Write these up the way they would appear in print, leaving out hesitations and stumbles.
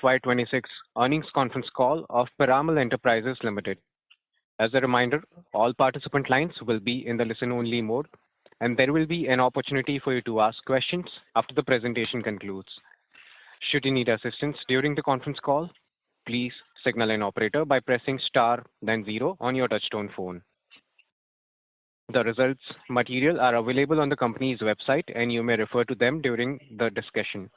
Q1FY26 earnings conference call of Piramal Enterprises Limited. As a reminder, all participant lines will be in the listen-only mode, and there will be an opportunity for you to ask questions after the presentation concludes. Should you need assistance during the conference call, please signal an operator by pressing star then zero on your touchtone phone. The results material are available on the company's website, and you may refer to them during the discussion.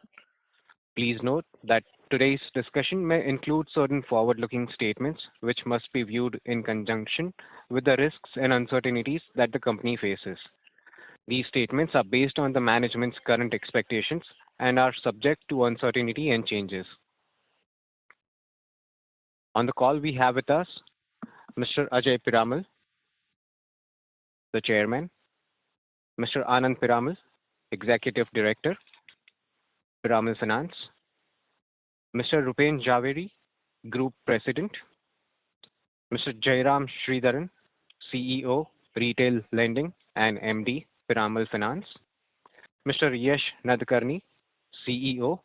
Please note that today's discussion may include certain forward-looking statements which must be viewed in conjunction with the risks and uncertainties that the company faces. These statements are based on the management's current expectations and are subject to uncertainty and changes. On the call, we have with us Mr. Ajay Piramal, the Chairman, Mr. Anand Piramal, Executive Director, Piramal Finance, Mr. Rupen Jhaveri, Group President, Mr. Jairam Sridharan, CEO, Retail Lending and MD, Piramal Finance, Mr. Yash Nadkarni, CEO,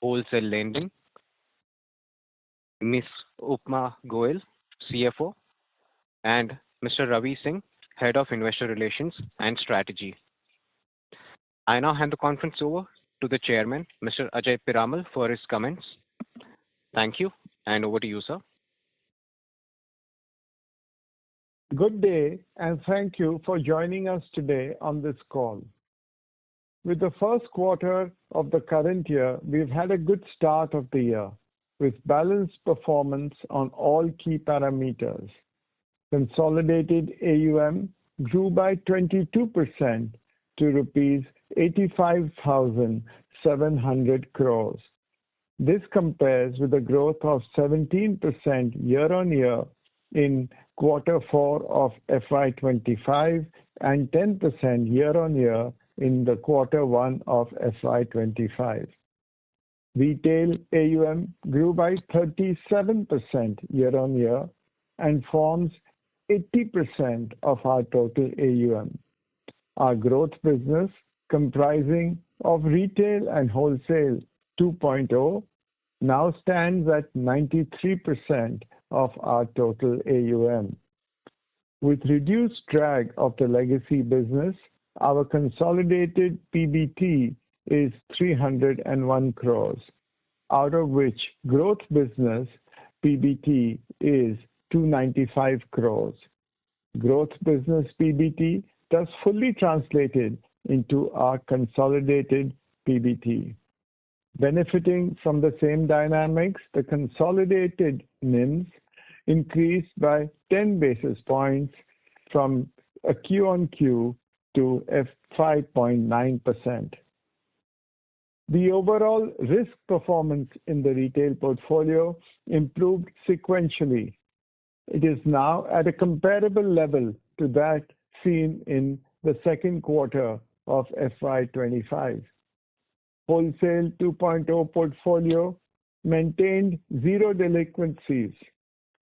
Wholesale Lending, Ms. Upma Goel, CFO, and Mr. Ravi Singh, Head of Investor Relations and Strategy. I now hand the conference over to the Chairman, Mr. Ajay Piramal, for his comments. Thank you, and over to you, sir. Good day, and thank you for joining us today on this call. With the first quarter of the current year, we've had a good start of the year, with balanced performance on all key parameters. Consolidated AUM grew by 22% to rupees 85,700 crores. This compares with a growth of 17% year-on-year in Q4 of FY25 and 10% year-on-year in the Q1 of FY25. Retail AUM grew by 37% year-on-year and forms 80% of our total AUM. Our growth business, comprising of retail and wholesale 2.0, now stands at 93% of our total AUM. With reduced drag of the legacy business, our consolidated PBT is 301 crores, out of which growth business PBT is 295 crores. Growth business PBT thus fully translated into our consolidated PBT. Benefiting from the same dynamics, the consolidated NIMs increased by 10 basis points from a Q-on-Q to 5.9%. The overall risk performance in the retail portfolio improved sequentially. It is now at a comparable level to that seen in the second quarter of FY25. Wholesale 2.0 portfolio maintained zero delinquencies.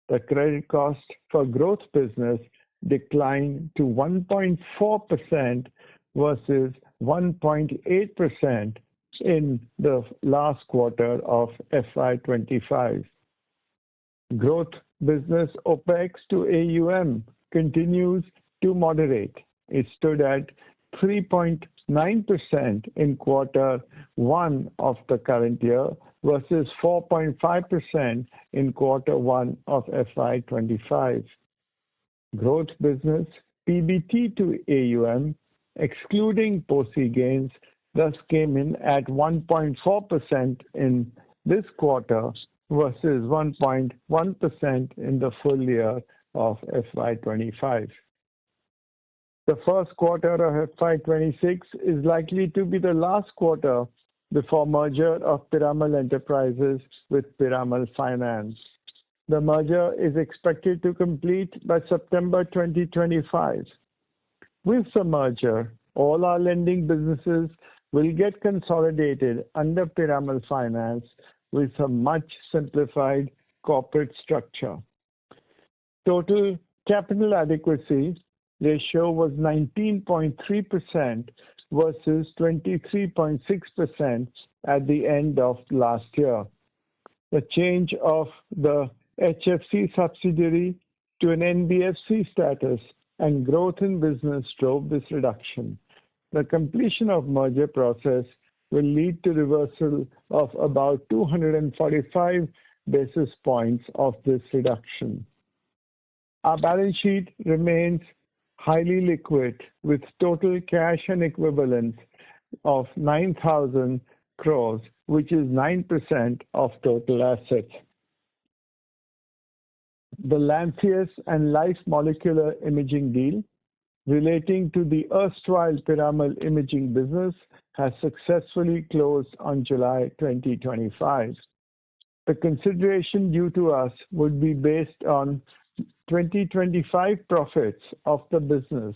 The credit cost for growth business declined to 1.4% versus 1.8% in the last quarter of FY25. Growth business OPEX to AUM continues to moderate. It stood at 3.9% in Q1 of the current year versus 4.5% in Q1 of FY25. Growth business PBT to AUM, excluding POSI gains, thus came in at 1.4% in this quarter versus 1.1% in the full year of FY25. The first quarter of FY26 is likely to be the last quarter before merger of Piramal Enterprises with Piramal Finance. The merger is expected to complete by September 2025. With the merger, all our lending businesses will get consolidated under Piramal Finance with a much simplified corporate structure. Total capital adequacy ratio was 19.3% versus 23.6% at the end of last year. The change of the HFC subsidiary to an NBFC status and growth in business drove this reduction. The completion of merger process will lead to reversal of about 245 basis points of this reduction. Our balance sheet remains highly liquid with total cash and equivalents of 9,000 crores, which is 9% of total assets. The Lantheus and Life Molecular Imaging deal relating to the erstwhile Piramal imaging business has successfully closed on July 2025. The consideration due to us would be based on 2025 profits of the business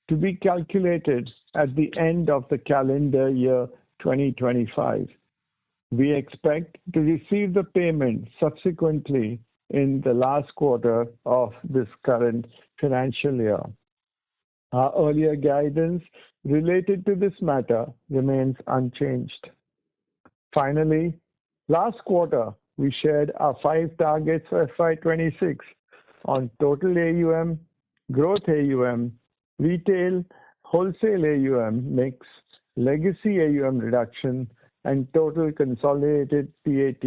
to be calculated at the end of the calendar year 2025. We expect to receive the payment subsequently in the last quarter of this current financial year. Our earlier guidance related to this matter remains unchanged. Finally, last quarter, we shared our 5 targets for FY26 on total AUM, growth AUM, retail, wholesale AUM mix, legacy AUM reduction, and total consolidated PAT.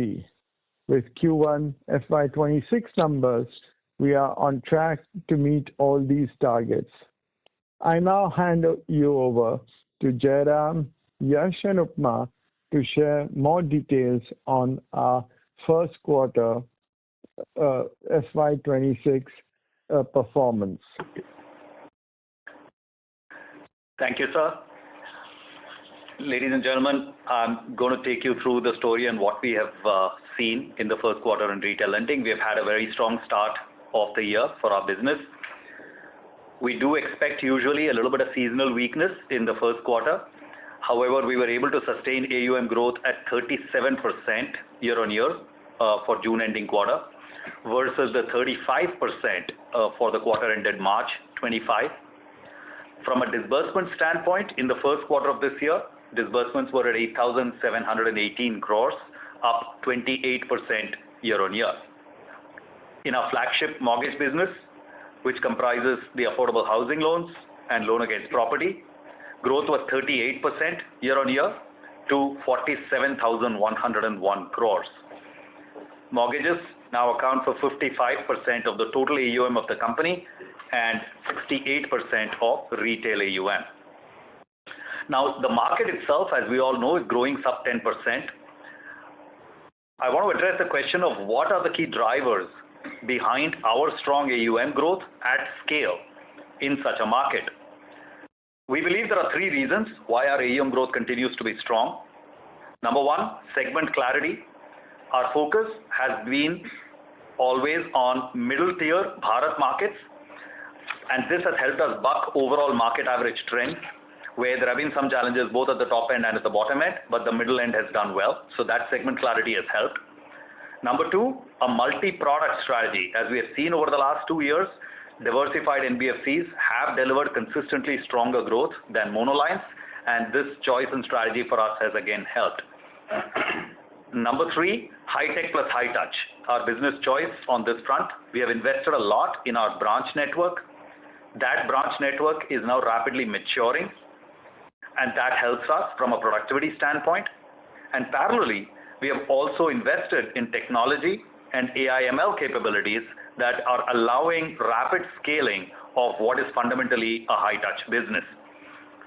With Q1 FY26 numbers, we are on track to meet all these targets. I now hand you over to Jairam, Yash, and Upma to share more details on our first quarter FY26 performance. Thank you, sir. Ladies and gentlemen, I'm going to take you through the story and what we have seen in the first quarter in retail lending. We have had a very strong start of the year for our business. We do expect usually a little bit of seasonal weakness in the first quarter. However, we were able to sustain AUM growth at 37% year on year for June ending quarter versus the 35% for the quarter ended March 25. From a disbursement standpoint, in the first quarter of this year, disbursements were at 8,718 crores, up 28% year on year. In our flagship mortgage business, which comprises the affordable housing loans and loan against property, growth was 38% year on year to 47,101 crores. Mortgages now account for 55% of the total AUM of the company and 68% of retail AUM. Now, the market itself, as we all know, is growing sub 10%. I want to address the question of what are the key drivers behind our strong AUM growth at scale in such a market. We believe there are 3 reasons why our AUM growth continues to be strong. Number 1, segment clarity. Our focus has been always on middle tier Bharat markets, and this has helped us buck overall market average trend, where there have been some challenges both at the top end and at the bottom end, but the middle end has done well. So that segment clarity has helped. Number 2, a multi-product strategy. As we have seen over the last 2 years, diversified NBFCs have delivered consistently stronger growth than monolines, and this choice and strategy for us has again helped. Number 3, high tech plus high touch. Our business choice on this front, we have invested a lot in our branch network. That branch network is now rapidly maturing, and that helps us from a productivity standpoint. And parallelly, we have also invested in technology and AI/ML capabilities that are allowing rapid scaling of what is fundamentally a high-touch business.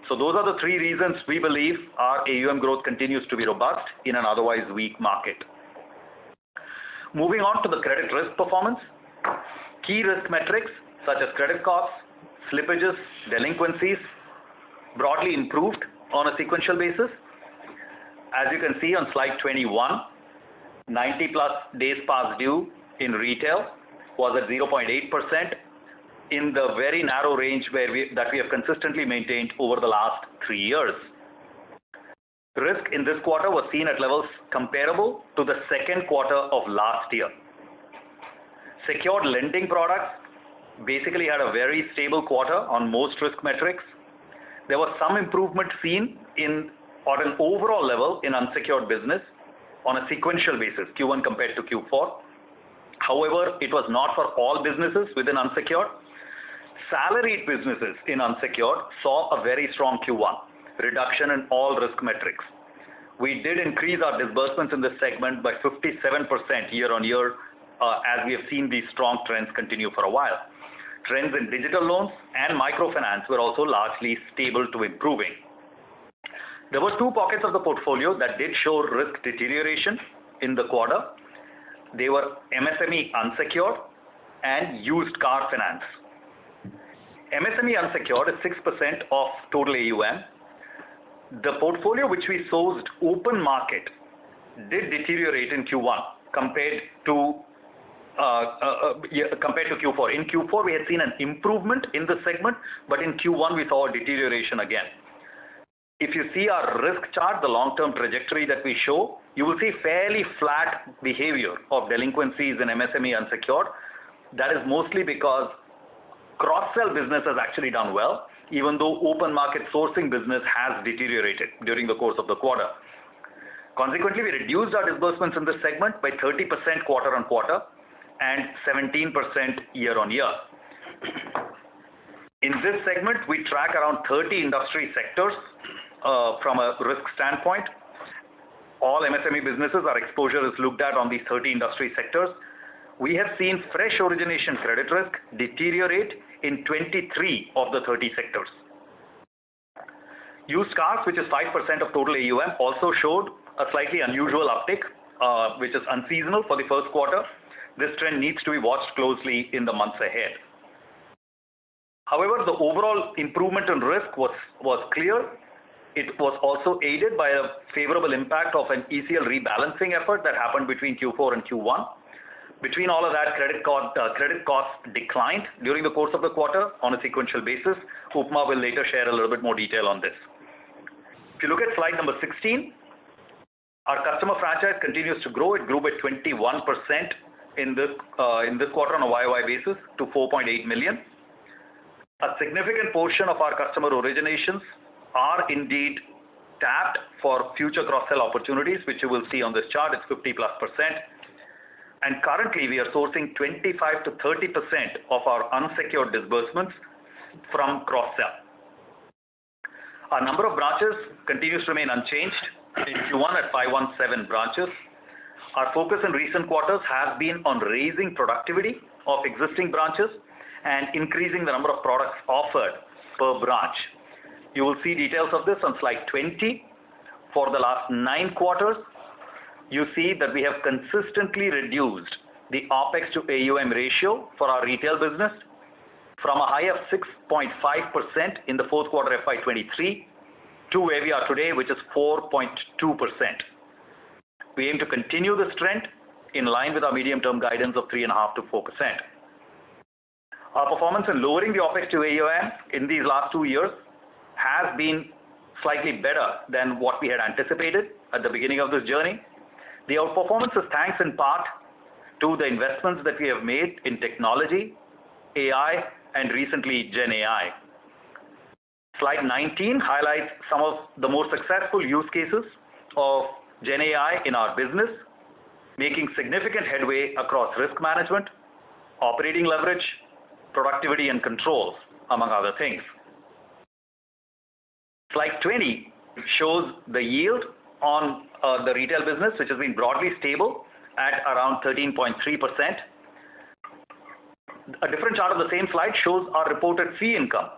So those are the 3 reasons we believe our AUM growth continues to be robust in an otherwise weak market. Moving on to the credit risk performance, key risk metrics such as credit costs, slippages, delinquencies broadly improved on a sequential basis. As you can see on slide 21, 90 plus days past due in retail was at 0.8% in the very narrow range that we have consistently maintained over the last 3 years. Risk in this quarter was seen at levels comparable to the second quarter of last year. Secured lending products basically had a very stable quarter on most risk metrics. There was some improvement seen at an overall level in unsecured business, on a sequential basis, Q1 compared to Q4. However, it was not for all businesses within unsecured. Salaried businesses in unsecured saw a very strong Q1, reduction in all risk metrics. We did increase our disbursements in this segment by 57% year on year, as we have seen these strong trends continue for a while. Trends in digital loans and microfinance were also largely stable to improving. There were two pockets of the portfolio that did show risk deterioration in the quarter. They were MSME unsecured and used car finance. MSME unsecured is 6% of total AUM. The portfolio which we sourced open market did deteriorate in Q1 compared to Q4. In Q4, we had seen an improvement in the segment, but in Q1, we saw a deterioration again. If you see our risk chart, the long-term trajectory that we show, you will see fairly flat behavior of delinquencies in MSME unsecured. That is mostly because cross-sell business has actually done well, even though open market sourcing business has deteriorated during the course of the quarter. Consequently, we reduced our disbursements in this segment by 30% quarter on quarter and 17% year on year. In this segment, we track around 30 industry sectors from a risk standpoint. All MSME businesses, our exposure is looked at on these 30 industry sectors. We have seen fresh origination credit risk deteriorate in 23 of the 30 sectors. Used cars, which is 5% of total AUM, also showed a slightly unusual uptick, which is unseasonal for the first quarter. This trend needs to be watched closely in the months ahead. However, the overall improvement in risk was clear. It was also aided by a favorable impact of an ECL rebalancing effort that happened between Q4 and Q1. Between all of that, credit costs declined during the course of the quarter on a sequential basis. Upma will later share a little bit more detail on this. If you look at slide number 16, our customer franchise continues to grow. It grew by 21% in this quarter on a YOY basis to 4.8 million. A significant portion of our customer originations are indeed tapped for future cross-sell opportunities, which you will see on this chart. It's 50+%. And currently, we are sourcing 25 to 30% of our unsecured disbursements from cross-sell. Our number of branches continues to remain unchanged in Q1 at 517 branches. Our focus in recent quarters has been on raising productivity of existing branches and increasing the number of products offered per branch. You will see details of this on slide 20. For the last 9 quarters, you see that we have consistently reduced the OPEX to AUM ratio for our retail business from a high of 6.5% in the fourth quarter FY23 to where we are today, which is 4.2%. We aim to continue this trend in line with our medium-term guidance of 3.5% to 4%. Our performance in lowering the OPEX to AUM in these last 2 years has been slightly better than what we had anticipated at the beginning of this journey. The outperformance is thanks in part to the investments that we have made in technology, AI, and recently Gen AI. Slide 19 highlights some of the most successful use cases of Gen AI in our business, making significant headway across risk management, operating leverage, productivity, and controls, among other things. Slide 20 shows the yield on the retail business, which has been broadly stable at around 13.3%. A different chart on the same slide shows our reported fee income.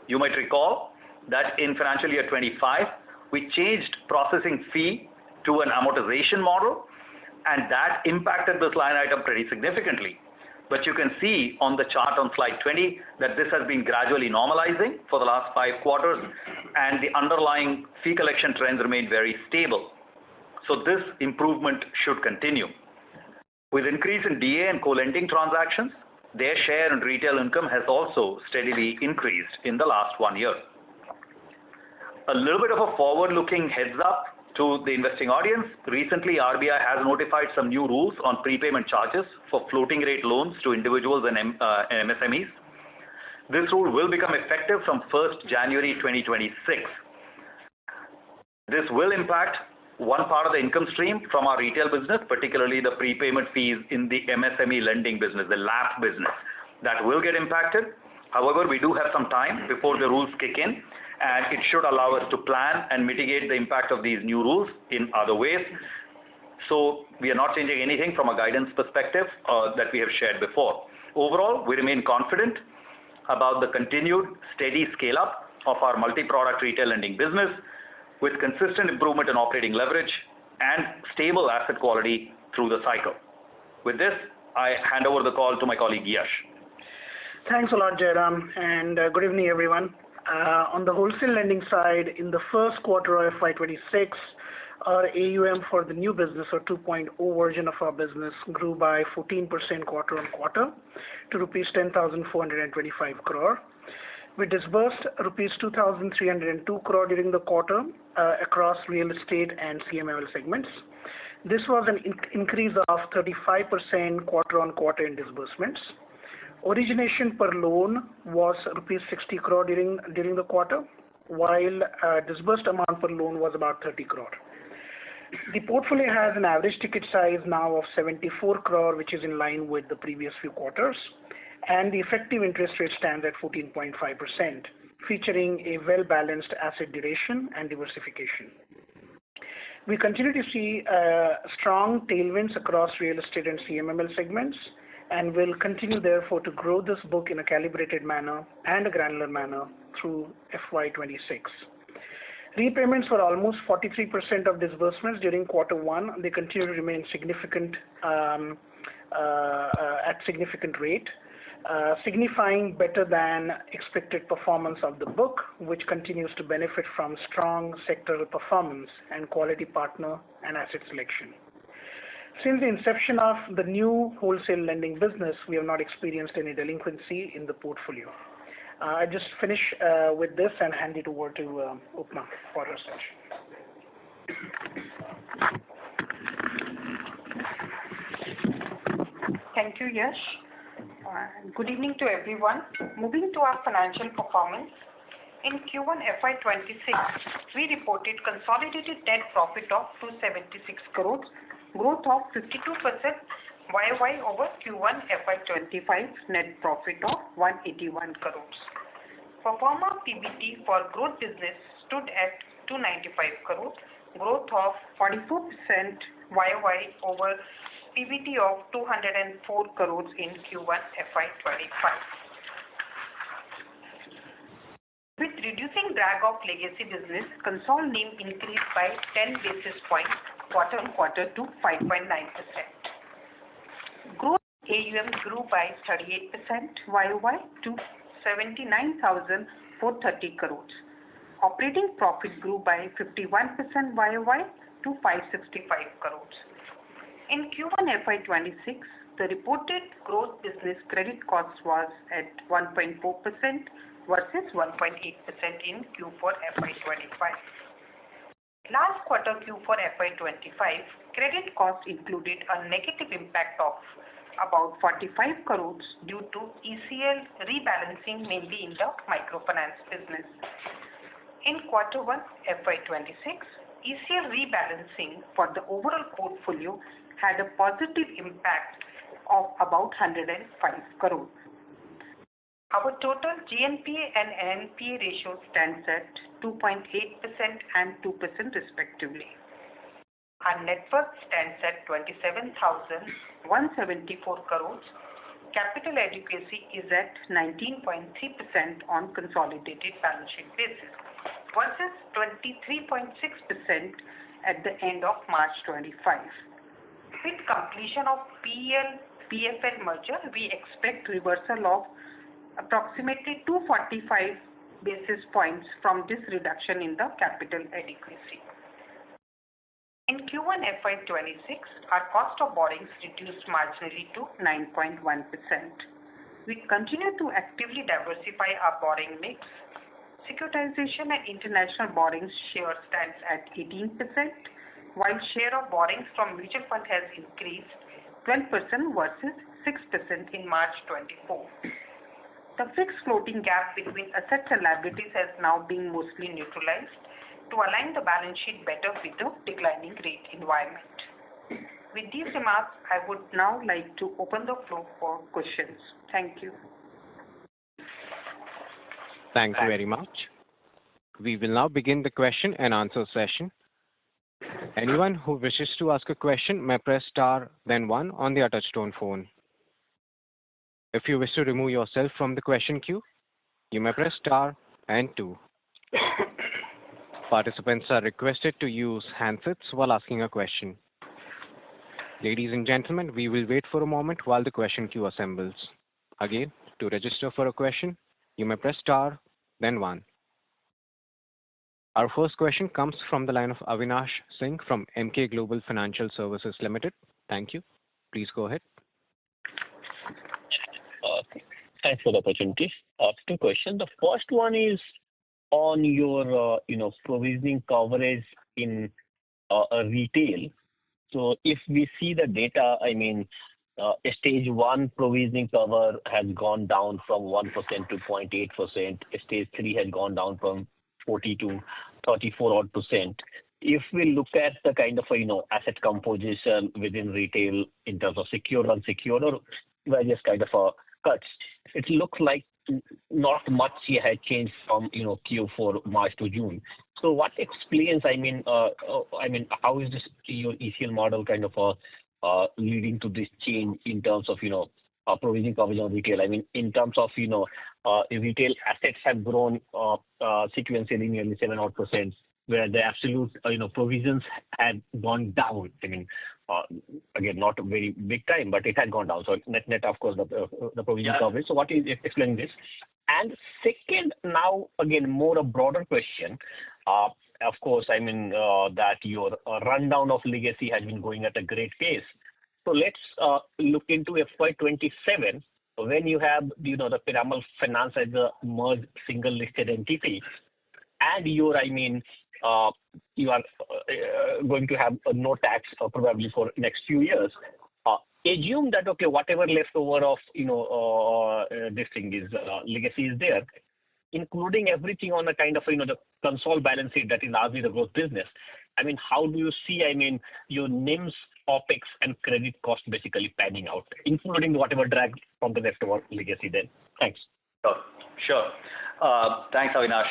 You might recall that in financial year 25, we changed processing fee to an amortization model, and that impacted this line item pretty significantly. But you can see on the chart on slide 20 that this has been gradually normalizing for the last 5 quarters, and the underlying fee collection trends remain very stable. So this improvement should continue. With increase in DA and co-lending transactions, their share in retail income has also steadily increased in the last 1 year. A little bit of a forward-looking heads up to the investing audience. Recently, RBI has notified some new rules on prepayment charges for floating rate loans to individuals and MSMEs. This rule will become effective from 1st January 2026. This will impact one part of the income stream from our retail business, particularly the prepayment fees in the MSME lending business, the LAP business, that will get impacted. However, we do have some time before the rules kick in, and it should allow us to plan and mitigate the impact of these new rules in other ways. So we are not changing anything from a guidance perspective that we have shared before. Overall, we remain confident about the continued steady scale-up of our multi-product retail lending business with consistent improvement in operating leverage and stable asset quality through the cycle. With this, I hand over the call to my colleague Yash. Thanks a lot, Jairam, and good evening, everyone. On the wholesale lending side, in the first quarter of FY26, our AUM for the new business or 2.0 version of our business grew by 14% quarter on quarter to rupees 10,425 crore. We disbursed rupees 2,302 crore during the quarter across real estate and CMML segments. This was an increase of 35% quarter on quarter in disbursements. Origination per loan was rupees 60 crore during the quarter, while disbursed amount per loan was about 30 crore. The portfolio has an average ticket size now of 74 crore, which is in line with the previous few quarters, and the effective interest rate stands at 14.5%, featuring a well-balanced asset duration and diversification. We continue to see strong tailwinds across real estate and CMML segments, and will continue therefore to grow this book in a calibrated manner and a granular manner through FY26. Repayments were almost 43% of disbursements during quarter one. They continue to remain significant at significant rate, signifying better than expected performance of the book, which continues to benefit from strong sectoral performance and quality partner and asset selection. Since the inception of the new wholesale lending business, we have not experienced any delinquency in the portfolio. I just finish with this and hand it over to Upma for her session. Thank you, Yash. Good evening to everyone. Moving to our financial performance. In Q1 FY26, we reported consolidated net profit of 276 crores, growth of 52% YY over Q1 FY25 net profit of 181 crores. Pro forma PBT for growth business stood at 295 crores, growth of 44% YY over PBT of 204 crores in Q1 FY25. With reducing drag of legacy business, consol NIM increased by 10 basis points quarter on quarter to 5.9%. Growth AUM grew by 38% YOY to 79,430 crores. Operating profit grew by 51% YOY to 565 crores. In Q1 FY26, the reported growth business credit cost was at 1.4% versus 1.8% in Q4 FY25. Last quarter Q4 FY25, credit cost included a negative impact of about 45 crores due to ECL rebalancing mainly in the microfinance business. In quarter 1 FY26, ECL rebalancing for the overall portfolio had a positive impact of about 105 crores. Our total GNPA and NPA ratio stands at 2.8% and 2% respectively. Our net worth stands at 27,174 crores. Capital adequacy is at 19.3% on consolidated balance sheet basis versus 23.6% at the end of March 25. With completion of PFL merger, we expect reversal of approximately 245 basis points from this reduction in the capital adequacy. In Q1 FY26, our cost of borrowings reduced marginally to 9.1%. We continue to actively diversify our borrowing mix. Securitization and international borrowings share stands at 18%, while share of borrowings from mutual fund has increased 12% versus 6% in March 24. The fixed floating gap between assets and liabilities has now been mostly neutralized. to align the balance sheet better with the declining rate environment. With these remarks, I would now like to open the floor for questions. Thank you. Thank you very much. We will now begin the question and answer session. Anyone who wishes to ask a question may press star, then one on their touchtone phone. If you wish to remove yourself from the question queue, you may press star and two. Participants are requested to use handsets while asking a question. Ladies and gentlemen, we will wait for a moment while the question queue assembles. Again, to register for a question, you may press star, then one. Our first question comes from the line of Avinash Singh from Emkay Global Financial Services Limited. Thank you. Please go ahead. Thanks for the opportunity. Two questions. The first one is on your, provisioning coverage in retail. So if we see the data, stage 1 provisioning cover has gone down from 1% to 0.8%. Stage 3 has gone down from 40 to 34 odd percent. If we look at the kind of, asset composition within retail in terms of secured, unsecured, or various kind of cuts, it looks like not much had changed from, Q4 March to June. So what explains, how is this your ECL model kind of leading to this change in terms of, provisioning coverage on retail? In terms of, retail assets have grown sequentially nearly 7 odd percent, where the absolute, provisions had gone down. Again, not a very big time, but it had gone down. So net, of course, the provision coverage. So what is explaining this? And second, now again, more a broader question. Of course, that your rundown of legacy has been going at a great pace. So let's look into FY27 when you have, the Piramal Finance as a merged single listed entity, and you are going to have no tax probably for next few years. Assume that, okay, whatever leftover of, this thing is legacy is there, including everything on a kind of, the console balance sheet that is largely the growth business. How do you see, your NIMs, OPEX and credit cost basically panning out, including whatever drag from the leftover legacy then? Thanks. Sure. Thanks, Avinash.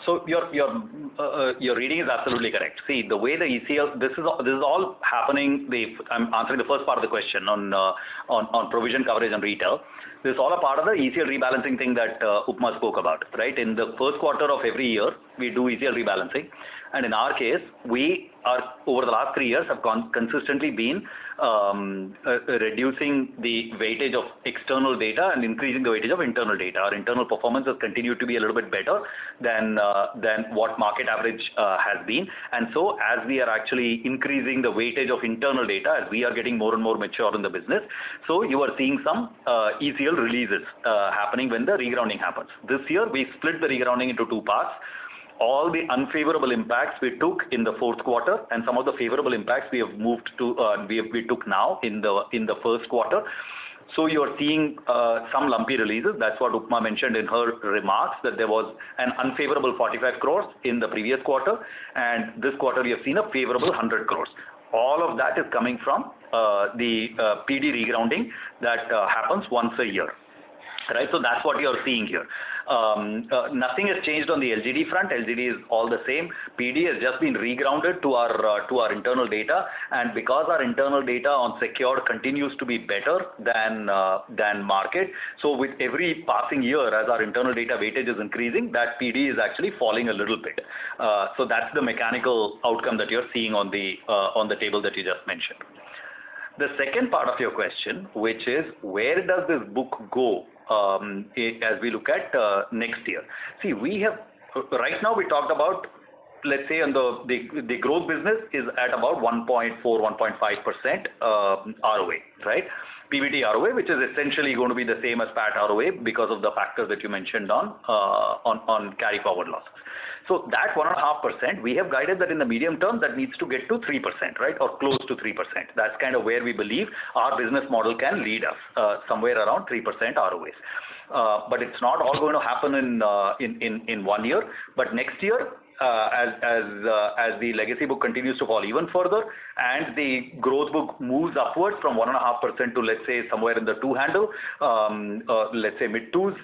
So your reading is absolutely correct. See, the way the ECL, this is all happening. I'm answering the first part of the question on provision coverage and retail. This is all a part of the ECL rebalancing thing that Upma spoke about, right? In the first quarter of every year, we do ECL rebalancing. And in our case, we are, over the last 3 years, have consistently been reducing the weightage of external data and increasing the weightage of internal data. Our internal performance has continued to be a little bit better than what market average has been. And so as we are actually increasing the weightage of internal data, as we are getting more and more mature in the business, so you are seeing some ECL releases happening when the regrounding happens. This year, we split the regrounding into two parts. All the unfavorable impacts we took in the fourth quarter, and some of the favorable impacts we have moved to we took now in the first quarter. So you are seeing some lumpy releases. That's what Upma mentioned in her remarks, that there was an unfavorable 45 crores in the previous quarter, and this quarter we have seen a favorable 100 crores. All of that is coming from the PD regrounding that happens once a year. Right, so that's what you are seeing here. Nothing has changed on the LGD front. LGD is all the same. PD has just been regrounded to our internal data, and because our internal data on secured continues to be better than market, so with every passing year, as our internal data weightage is increasing, that PD is actually falling a little bit. So that's the mechanical outcome that you're seeing on the table that you just mentioned. The second part of your question, which is where does this book go as we look at next year? See, we have right now we talked about, let's say, on the growth business is at about 1.4, 1.5% ROA, right? PBT ROA, which is essentially going to be the same as PAT ROA because of the factors that you mentioned on carry forward losses. So that 1.5%, we have guided that in the medium term that needs to get to 3%, right, or close to 3%. That's kind of where we believe our business model can lead us, somewhere around 3% ROAs. But it's not all going to happen in 1 year. But next year, as the legacy book continues to fall even further, and the growth book moves upwards from 1.5% to, let's say, somewhere in the 2 handle, let's say mid 2s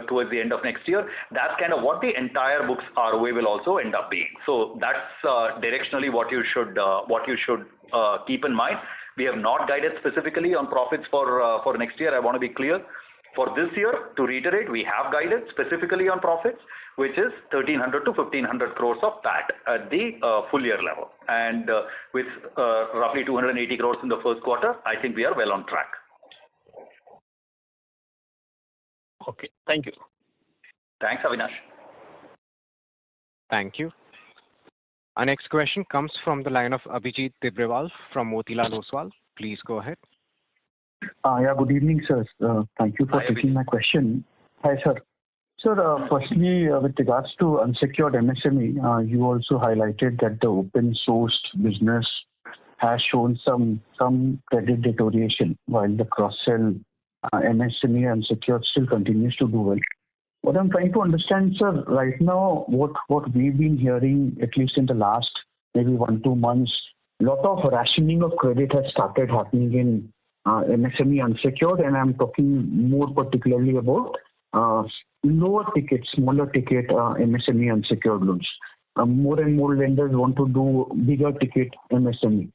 towards the end of next year. That's kind of what the entire book's ROA will also end up being. So that's directionally what you should keep in mind. We have not guided specifically on profits for next year. I want to be clear. For this year, to reiterate, we have guided specifically on profits, which is 1,300 to 1,500 crores of PAT at the full year level. And with roughly 280 crores in the first quarter, I think we are well on track. Okay, thank you. Thanks, Avinash. Thank you. Our next question comes from the line of Abhijit Tibrewal from Motilal Oswal. Please go ahead. Yeah, good evening, sir. Thank you for taking my question. Hi, sir. Sir, firstly, with regards to unsecured MSME, you also highlighted that the open sourced business has shown some credit deterioration, while the cross-sell MSME unsecured still continues to do well. What I'm trying to understand, sir, right now, what we've been hearing, at least in the last maybe 1-2 months, a lot of rationing of credit has started happening in MSME unsecured, and I'm talking more particularly about lower ticket, smaller ticket MSME unsecured loans. More and more lenders want to do bigger ticket MSME.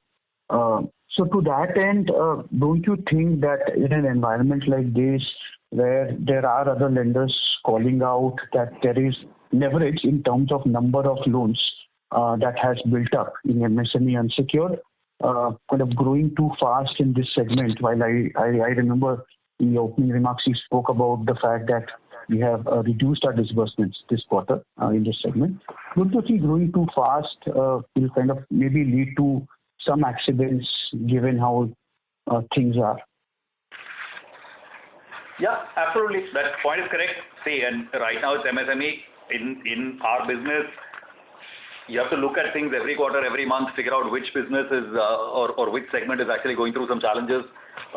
So to that end, don't you think that in an environment like this, where there are other lenders calling out that there is leverage in terms of number of loans that has built up in MSME unsecured, kind of growing too fast in this segment? While I remember in your opening remarks, you spoke about the fact that we have reduced our disbursements this quarter in this segment. Don't you think growing too fast will kind of maybe lead to some accidents given how things are? Yeah, absolutely. That point is correct. See, and right now it's MSME. In our business, you have to look at things every quarter, every month, figure out which business is or which segment is actually going through some challenges.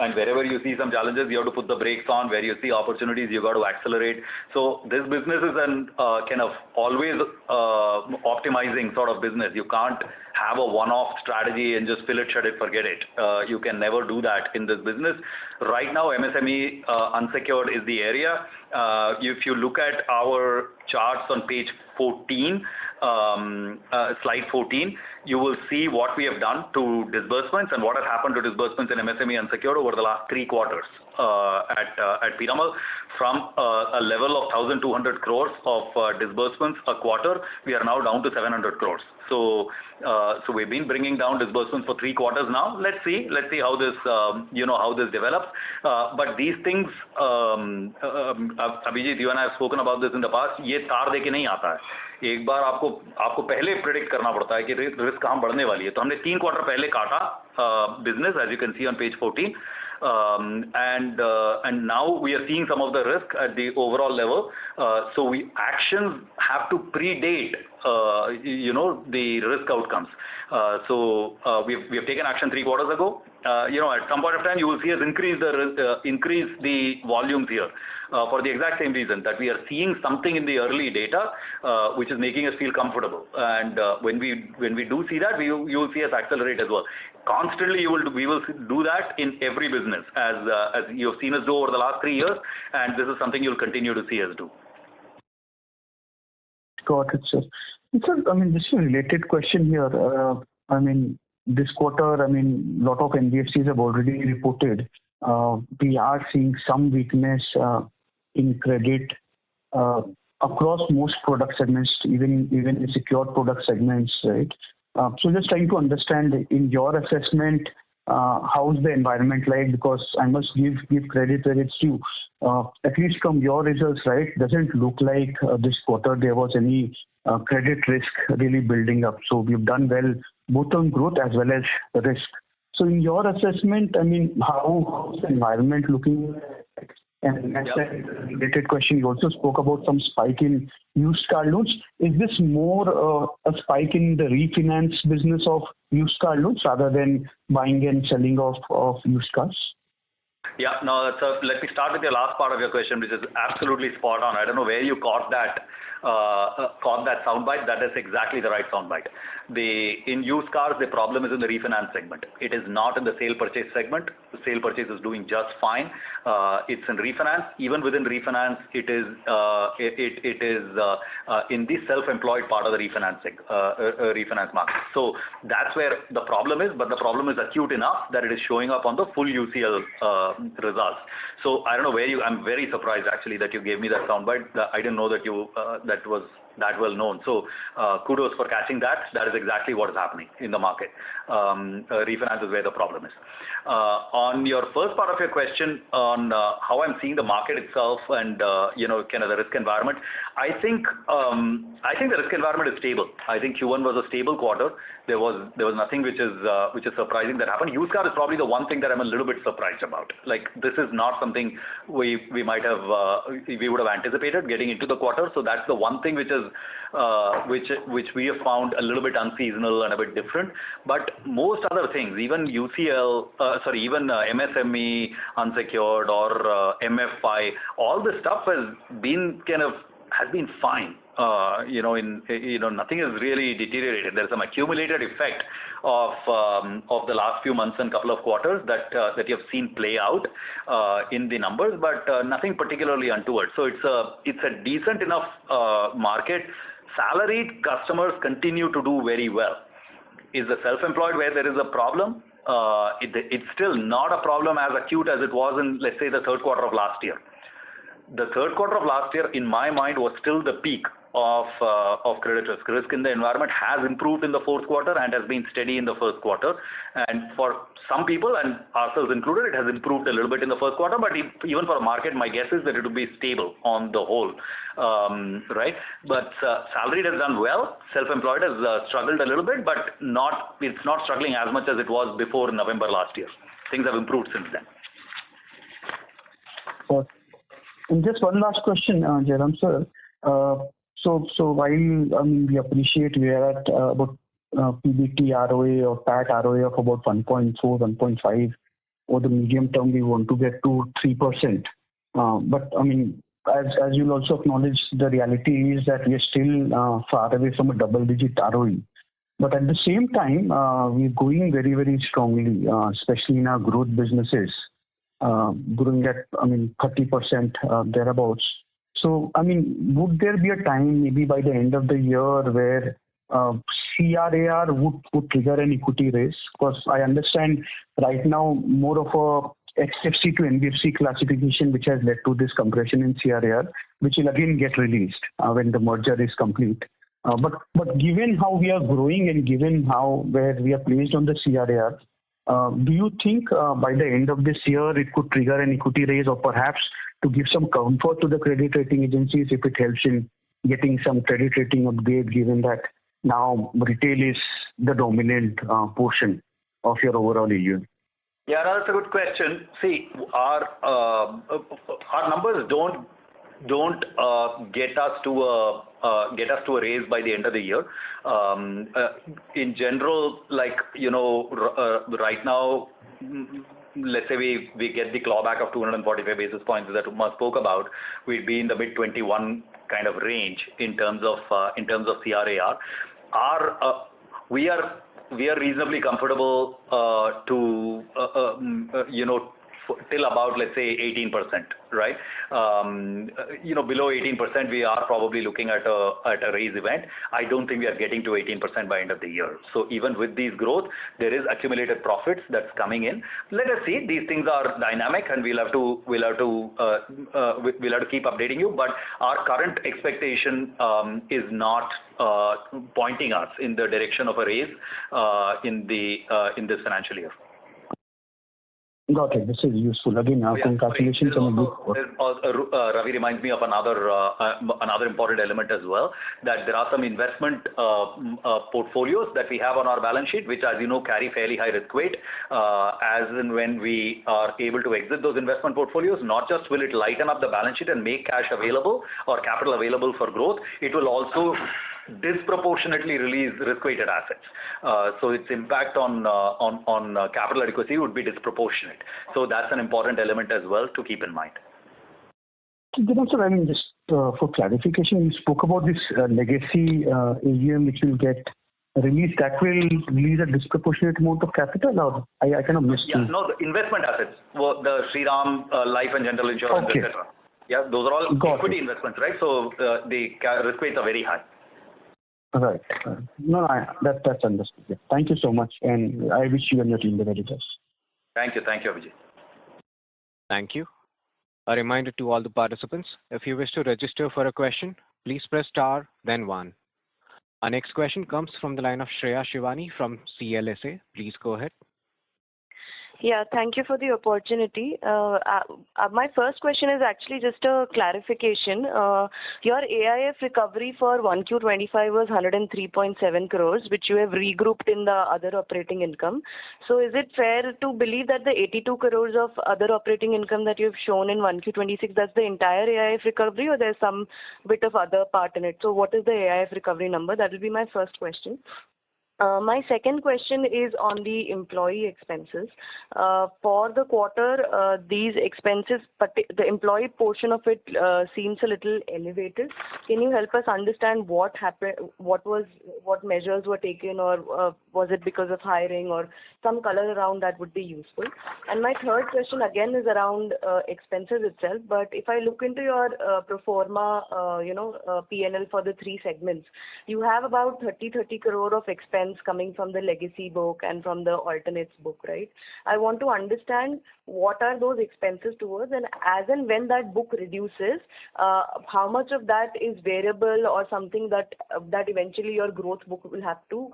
And wherever you see some challenges, you have to put the brakes on. Where you see opportunities, you got to accelerate. So this business is an kind of always optimizing sort of business. You can't have a one-off strategy and just fill it, shut it, forget it. You can never do that in this business. Right now, MSME unsecured is the area. If you look at our charts on page 14, slide 14, you will see what we have done to disbursements and what has happened to disbursements in MSME unsecured over the last 3 quarters at Piramal. From a level of 1,200 crores of disbursements a quarter, we are now down to 700 crores. So we've been bringing down disbursements for 3 quarters now. Let's see how this how this develops. But these things, Abhijit, you and I have spoken about this in the past. ये तार देके नहीं आता है. एक बार आपको पहले predict करना पड़ता है कि रिस्क कहाँ बढ़ने वाली है. तो हमने 3 क्वार्टर पहले काटा business, as you can see on page 14. And now we are seeing some of the risk at the overall level. So actions have to predate the risk outcomes. So we have taken action 3 quarters ago. At some point of time you will see us increase the volumes here for the exact same reason that we are seeing something in the early data which is making us feel comfortable. And when we do see that, you will see us accelerate as well. Constantly we will do that in every business as you have seen us do over the last 3 years, and this is something you'll continue to see us do. Got it, sir. Sir, I mean, this is a related question here. This quarter, a lot of NBFCs have already reported. We are seeing some weakness in credit across most product segments, even in secured product segments, right? So just trying to understand, in your assessment, how's the environment like? Because I must give credit where it's due. At least from your results, right, doesn't look like this quarter there was any credit risk really building up. So we've done well both on growth as well as risk. So in your assessment, how's the environment looking? And that's a related question. You also spoke about some spike in used car loans. Is this more a spike in the refinance business of used car loans rather than buying and selling of used cars? Yeah, no, so let me start with your last part of your question, which is absolutely spot on. I don't know where you caught that soundbite. That is exactly the right soundbite. In used cars, the problem is in the refinance segment. It is not in the sale purchase segment. The sale purchase is doing just fine. It's in refinance. Even within refinance, it is in the self-employed part of the refinance market. So that's where the problem is, but the problem is acute enough that it is showing up on the full UCL results. So I don't know where I'm very surprised actually that you gave me that soundbite. I didn't know that that was that well known. So kudos for catching that. That is exactly what is happening in the market. Refinance is where the problem is. On your first part of your question on how I'm seeing the market itself and kind of the risk environment, I think the risk environment is stable. I think Q1 was a stable quarter. There was nothing which is surprising that happened. Used car is probably the one thing that I'm a little bit surprised about. Like this is not something we would have anticipated getting into the quarter. So that's the one thing which is which we have found a little bit unseasonal and a bit different. But most other things, even even MSME, unsecured or MFI, all this stuff has been fine. Nothing has really deteriorated. There's some accumulated effect of the last few months and couple of quarters that you have seen play out in the numbers, but nothing particularly untoward. So it's a decent enough market. Salaried customers continue to do very well. Is the self-employed where there is a problem? It's still not a problem as acute as it was in, let's say, the third quarter of last year. The third quarter of last year, in my mind, was still the peak of credit risk. Risk in the environment has improved in the fourth quarter and has been steady in the first quarter. And for some people, and ourselves included, it has improved a little bit in the first quarter. But even for a market, my guess is that it will be stable on the whole, right? But salaried has done well. Self-employed has struggled a little bit, but it's not struggling as much as it was before November last year. Things have improved since then. And just one last question, Jairam sir. So while we appreciate we are at about PBT ROA or PAT ROA of about 1.4, 1.5, or the medium term we want to get to 3%. But as you'll also acknowledge, the reality is that we are still far away from a double-digit ROE. But at the same time, we're going very, very strongly, especially in our growth businesses, growing at 30% thereabouts. So, would there be a time, maybe by the end of the year, where CRAR would trigger an equity raise? Because I understand right now more of a HFC to NBFC classification, which has led to this compression in CRAR, which will again get released when the merger is complete. But given how we are growing and given where we are placed on the CRAR, do you think by the end of this year it could trigger an equity raise, or perhaps to give some comfort to the credit rating agencies if it helps in getting some credit rating upgrade, given that now retail is the dominant portion of your overall AUM? Yeah, that's a good question. See, our numbers don't get us to a raise by the end of the year. In general, right now, let's say we get the clawback of 245 basis points that Uma spoke about, we'd be in the mid 21 kind of range in terms of CRAR. We are reasonably comfortable to till about, let's say, 18%, right? Below 18%, we are probably looking at a raise event. I don't think we are getting to 18% by end of the year. So even with these growth, there is accumulated profits that's coming in. Let us see. These things are dynamic, and we'll have to keep updating you. But our current expectation is not pointing us in the direction of a raise in this financial year. Got it. This is useful. Again, congratulations on the good work. Ravi reminds me of another important element as well, that there are some investment portfolios that we have on our balance sheet, which, as you know, carry fairly high risk weight. As and when we are able to exit those investment portfolios, not just will it lighten up the balance sheet and make cash available or capital available for growth, it will also disproportionately release risk-weighted assets. So its impact on capital adequacy would be disproportionate. So that's an important element as well to keep in mind. Sir, I mean, just for clarification, you spoke about this legacy AUM which will get released. That will release a disproportionate amount of capital, or I kind of missed. Yeah, no, the investment assets, the Shriram Life and General Insurance, okay. etc. Yeah, those are all equity investments, right? So the risk weights are very high. Right. No, that's understood. Yeah. Thank you so much, and I wish you and your team the very best. Thank you, Abhijit. Thank you. A reminder to all the participants, if you wish to register for a question, please press star, then 1. Our next question comes from the line of Shreya Shivani from CLSA. Please go ahead. Yeah, thank you for the opportunity. My first question is actually just a clarification. Your AIF recovery for 1Q25 was 103.7 crores, which you have regrouped in the other operating income. So is it fair to believe that the 82 crores of other operating income that you've shown in 1Q26, that's the entire AIF recovery, or there's some bit of other part in it? So what is the AIF recovery number? That will be my first question. My second question is on the employee expenses. For the quarter, these expenses, but the employee portion of it seems a little elevated. Can you help us understand what happened, what measures were taken, or was it because of hiring, or some color around that would be useful. And my third question again is around expenses itself. But if I look into your pro forma, P&L for the three segments, you have about 30 crore of expense coming from the legacy book and from the alternates book, right? I want to understand what are those expenses towards, and as and when that book reduces, how much of that is variable or something that eventually your growth book will have to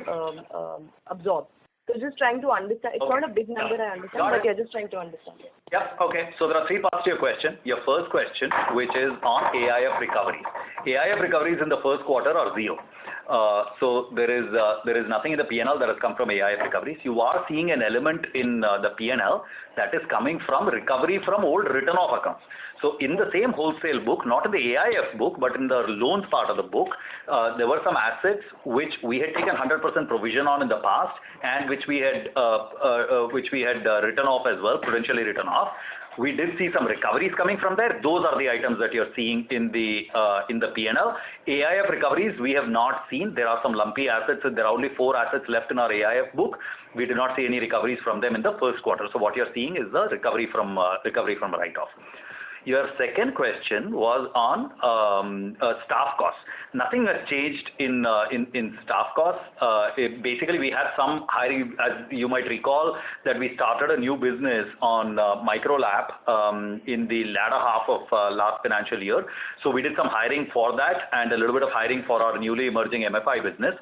absorb. So just trying to understand. It's not a big number, I understand, but yeah, just trying to understand it. Yep. Okay. So there are three parts to your question. Your first question, which is on AIF recoveries. AIF recoveries in the first quarter are zero. So there is nothing in the P&L that has come from AIF recoveries. You are seeing an element in the P&L that is coming from recovery from old written-off accounts. So in the same wholesale book, not in the AIF book, but in the loans part of the book, there were some assets which we had taken 100% provision on in the past, and which we had written off as well, prudentially written off. We did see some recoveries coming from there. Those are the items that you're seeing in the P&L. AIF recoveries we have not seen. There are some lumpy assets. There are only 4 assets left in our AIF book. We did not see any recoveries from them in the first quarter. So what you're seeing is the recovery from write-off. Your second question was on staff costs. Nothing has changed in staff costs. Basically, we had some hiring, as you might recall, that we started a new business on Micro Lab in the latter half of last financial year. So we did some hiring for that and a little bit of hiring for our newly emerging MFI business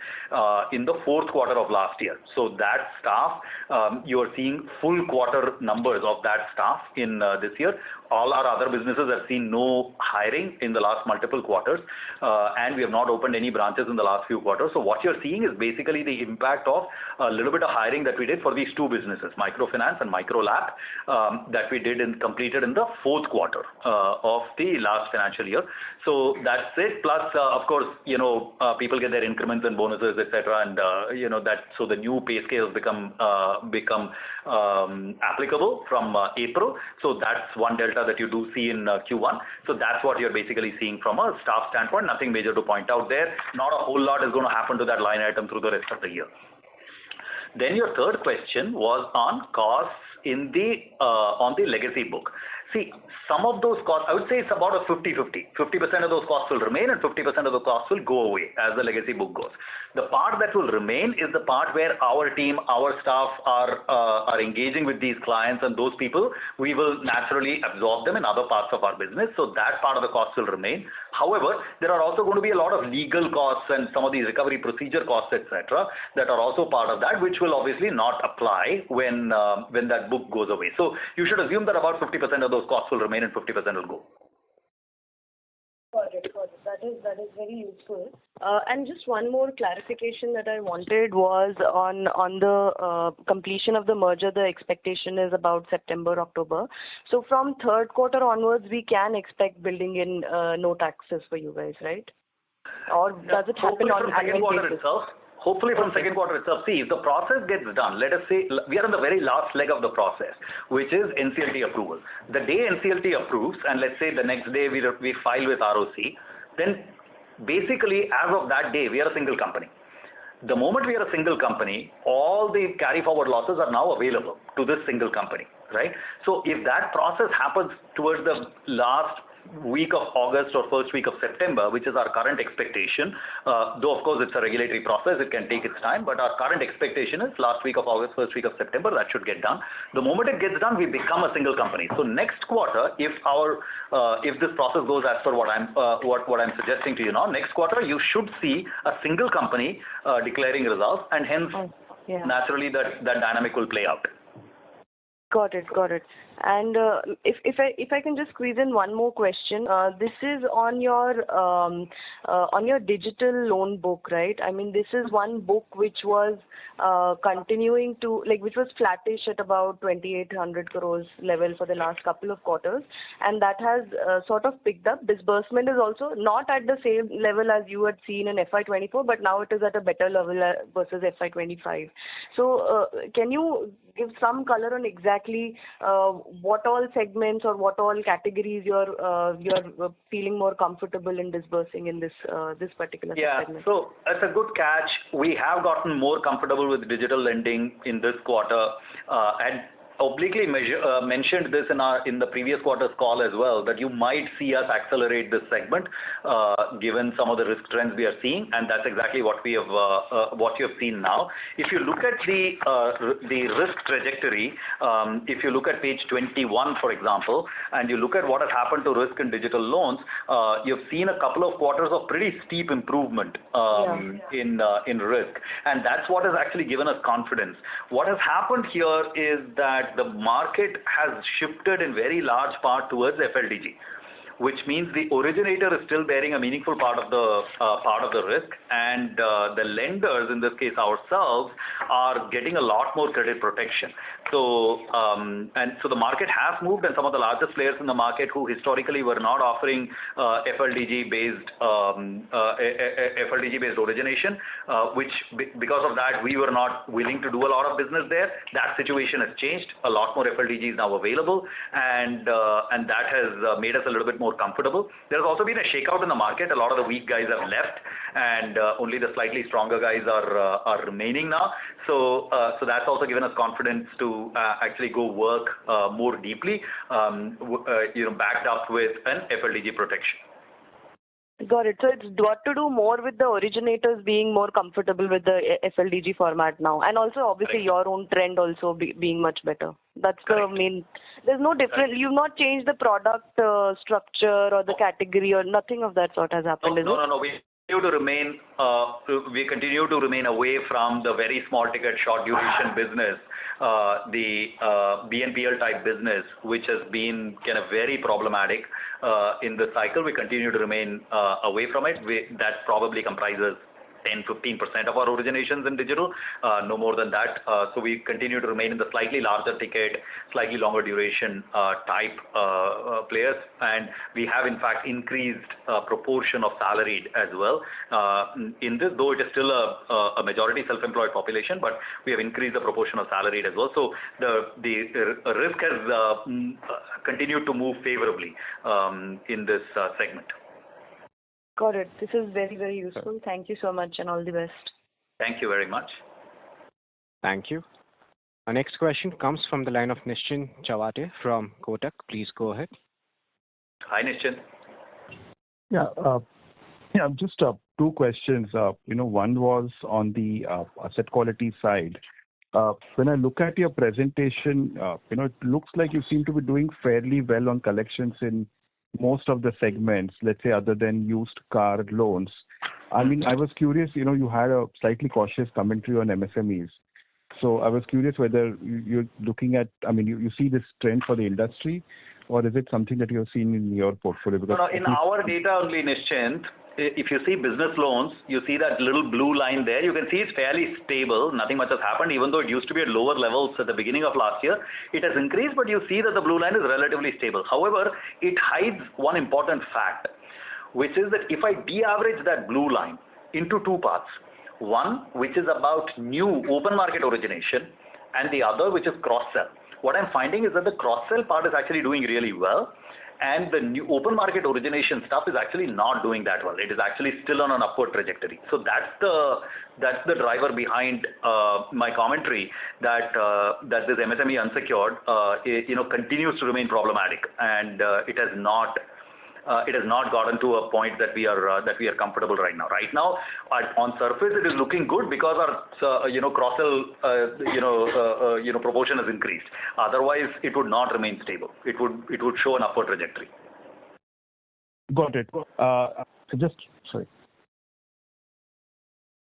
in the fourth quarter of last year. So that staff, you are seeing full quarter numbers of that staff in this year. All our other businesses have seen no hiring in the last multiple quarters, and we have not opened any branches in the last few quarters. So what you're seeing is basically the impact of a little bit of hiring that we did for these two businesses, Microfinance and Micro Lab, that we did and completed in the fourth quarter of the last financial year. So that's it. Plus, of course, people get their increments and bonuses, etc., and that so the new pay scales become applicable from April. So that's one delta that you do see in Q1. So that's what you're basically seeing from a staff standpoint. Nothing major to point out there. Not a whole lot is going to happen to that line item through the rest of the year. Then your third question was on costs in on the legacy book. See, some of those costs, I would say it's about a 50-50. 50% of those costs will remain and 50% of the costs will go away as the legacy book goes. The part that will remain is the part where our team, our staff are engaging with these clients, and those people, we will naturally absorb them in other parts of our business. So that part of the costs will remain. However, there are also going to be a lot of legal costs and some of these recovery procedure costs, etc., that are also part of that, which will obviously not apply when that book goes away. So you should assume that about 50% of those costs will remain and 50% will go. Got it. That is very useful. And just one more clarification that I wanted was on the completion of the merger. The expectation is about September, October. So from third quarter onwards, we can expect building in no taxes for you guys, right? or does it happen on annual basis? Hopefully from second quarter itself. See, if the process gets done, let us say we are in the very last leg of the process, which is NCLT approval. The day NCLT approves, and let's say the next day we file with ROC, then basically as of that day we are a single company. The moment we are a single company, all the carry forward losses are now available to this single company, right? So if that process happens towards the last week of August or first week of September, which is our current expectation, though of course it's a regulatory process, it can take its time, but our current expectation is last week of August, first week of September, that should get done. The moment it gets done, we become a single company. So next quarter, if this process goes as per what I'm suggesting to you now, next quarter you should see a single company declaring results, and hence naturally that dynamic will play out. Got it. And if I can just squeeze in one more question, this is on your digital loan book, right? I mean, this is one book which was continuing to which was flattish at about 2,800 crores level for the last couple of quarters, and that has sort of picked up. Disbursement is also not at the same level as you had seen in FY24, but now it is at a better level versus FY25. So can you give some color on exactly what all segments or what all categories you're feeling more comfortable in disbursing in this particular segment? Yeah, so that's a good catch. We have gotten more comfortable with digital lending in this quarter, and obliquely mentioned this in the previous quarter's call as well, that you might see us accelerate this segment given some of the risk trends we are seeing, and that's exactly what you have seen now. If you look at the risk trajectory, if you look at page 21, for example, and you look at what has happened to risk in digital loans, you've seen a couple of quarters of pretty steep improvement in risk, and that's what has actually given us confidence. What has happened here is that the market has shifted in very large part towards FLDG, which means the originator is still bearing a meaningful part of the risk, and the lenders, in this case ourselves, are getting a lot more credit protection. So the market has moved, and some of the largest players in the market who historically were not offering FLDG based origination, which because of that we were not willing to do a lot of business there. That situation has changed. A lot more FLDG is now available, and that has made us a little bit more comfortable. There's also been a shakeout in the market. A lot of the weak guys have left, and only the slightly stronger guys are remaining now. So that's also given us confidence to actually go work more deeply, backed up with an FLDG protection. Got it. So it's got to do more with the originators being more comfortable with the FLDG format now, and also obviously your own trend also being much better. That's the main. There's no difference. You've not changed the product structure or the category or nothing of that sort has happened, is it? No. We continue to remain away from the very small ticket, short duration business, the BNPL type business, which has been kind of very problematic in the cycle. We continue to remain away from it. That probably comprises 10-15% of our originations in digital, no more than that. So we continue to remain in the slightly larger ticket, slightly longer duration type players, and we have in fact increased proportion of salaried as well. In this, though it is still a majority self-employed population, but we have increased the proportion of salaried as well. So the risk has continued to move favorably in this segment. Got it. This is very, very useful. Thank you so much and all the best. Thank you very much. Thank you. Our next question comes from the line of Nischint Chawathe from Kotak. Please go ahead. Hi, Nischint. Yeah, just two questions. One was on the asset quality side. When I look at your presentation, it looks like you seem to be doing fairly well on collections in most of the segments, let's say other than used car loans. I mean, I was curious, you had a slightly cautious commentary on MSMEs. So I was curious whether you're looking at, you see this trend for the industry, or is it something that you've seen in your portfolio? Because in our data only, Nischint, if you see business loans, you see that little blue line there. You can see it's fairly stable. Nothing much has happened, even though it used to be at lower levels at the beginning of last year. It has increased, but you see that the blue line is relatively stable. However, it hides one important fact. which is that if I de-average that blue line into two parts, one which is about new open market origination and the other which is cross-sell. What I'm finding is that the cross-sell part is actually doing really well, and the new open market origination stuff is actually not doing that well. It is actually still on an upward trajectory. So that's the driver behind my commentary that this MSME unsecured continues to remain problematic, and it has not gotten to a point that we are comfortable right now. Right now, on surface, it is looking good because our cross-sell proportion has increased. Otherwise, it would not remain stable. It would show an upward trajectory. Got it. Sorry.